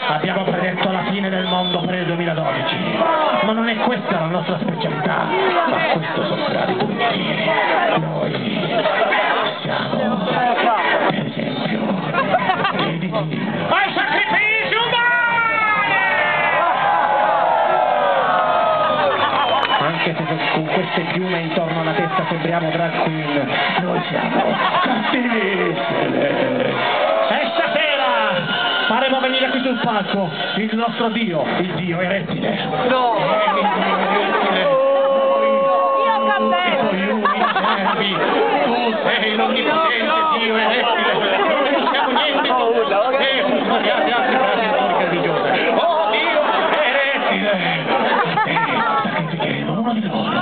Abbiamo predetto la fine del mondo per il 2012, ma non è questa la nostra specialità, ma questo sono bravi puntini. Noi siamo, per esempio, dediti ai sacrifici umani! Anche se con queste piume intorno alla testa sembriamo drag queen, noi siamo cattivissime. E stasera faremo venire qui sul palco il nostro dio, il dio erettile. No! Il dio erettile. Noi, gli unici servi. Tu sei l'onnipotente dio erettile. Noi non siamo niente. Svariate altre pratiche religiose. Oh dio erettile. Sacrificheremo uno di loro.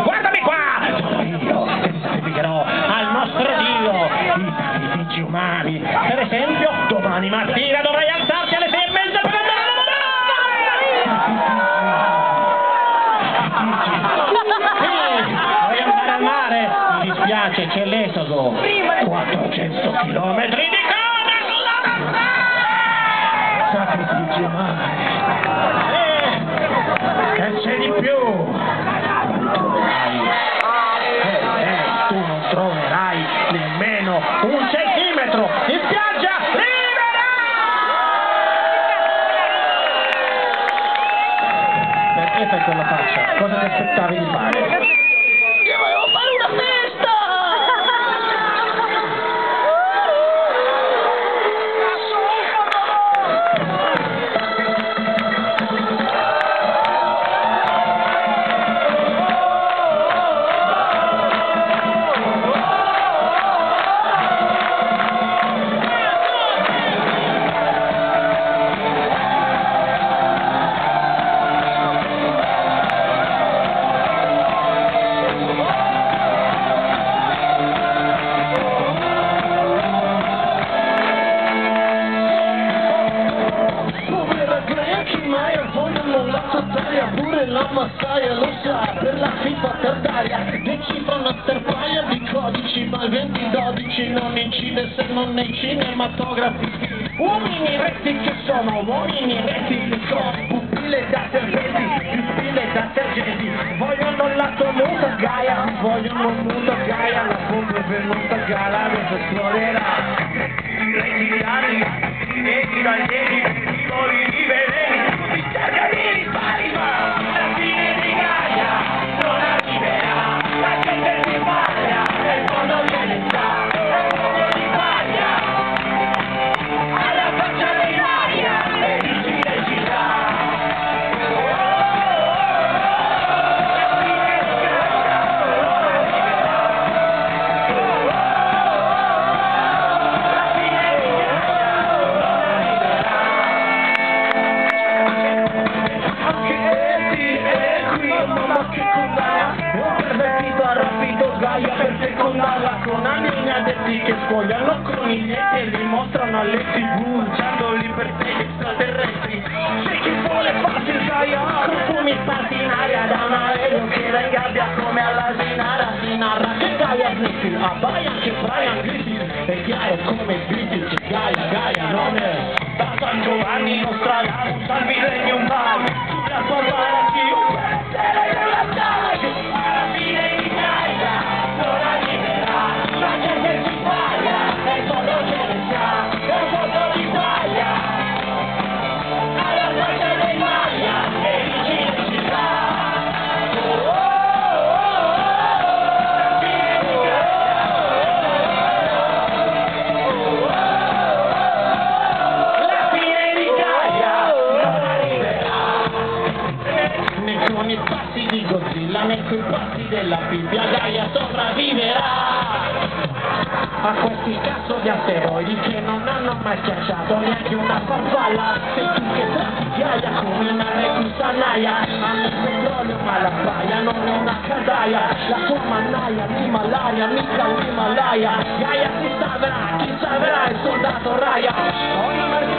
Guardami qua! Sono io che ti sacrificherò al nostro dio i sacrifici umani. Per esempio, domani mattina dovrai alzarti alle 6:30 per andare a lavorare! Sì, vuoi andare al mare? Mi dispiace, c'è l'esodo. 400 chilometri di coda sulla montagna! Sacrifici umani. Che c'è di più? Tu non troverai nemmeno un centimetro in spiaggia libera! Perché fai quella faccia? Cosa ti aspettavi di fare? Io volevo fare una festa! Pure la massaia lo sa, per la FIFA tardaria decifra una sterpaia di codici, ma il 2012 non incide se non nei cinematografi. Uomini retti che sono, uomini retti che sono, pupille da serpenti, pupille da sergenti, vogliono la tua muta Gaia, vogliono muta Gaia, la bomba è venuta a gala, adesso esploderà. Brasiliani e italiani, voli di veleni, tutti cercano di ripari, ma la fine di Gaia non arriverà, la gente si sbaglia, e il mondo viene già, è il mondo di Gaia, alla faccia di Gaia, e dici le città. Con anni inadetti che scuoiano coniglietti e li mostrano alle tv, usandoli per degli extraterrestri. C'è chi vuole farsi il Gaia, profumi sparsi in aria da un aereo che la ingabbia come all'asinara. Si narra che Gaia Sniffi abbaia anche Brian Griffith, è chiaro come il Beatles che Gaia non è da San Giovanni Nostradamus al Millennium Bug, sulla sua baracchi un pensiero della tag, alla fine di Gaia non arriverà, la gente si sbaglia, e il mondo ce ne sa, è un mondo di Gaia, alla faccia dei Gaia, e vicino ci sta. La fine di Gaia non arriverà, né con i passi di Godzilla, né con i passi della Bibbia, Gaia sopravviverà a questi cazzo di asteroidi che non hanno mai schiacciato neanche una farfalla. Sei tu che tratti Gaia come una reclusa naia, hanno il petrolio ma la baia non è una caldaia, la tua mannaia di malaria, mica l'Himalaya. Gaia ti salverà il soldato Raya.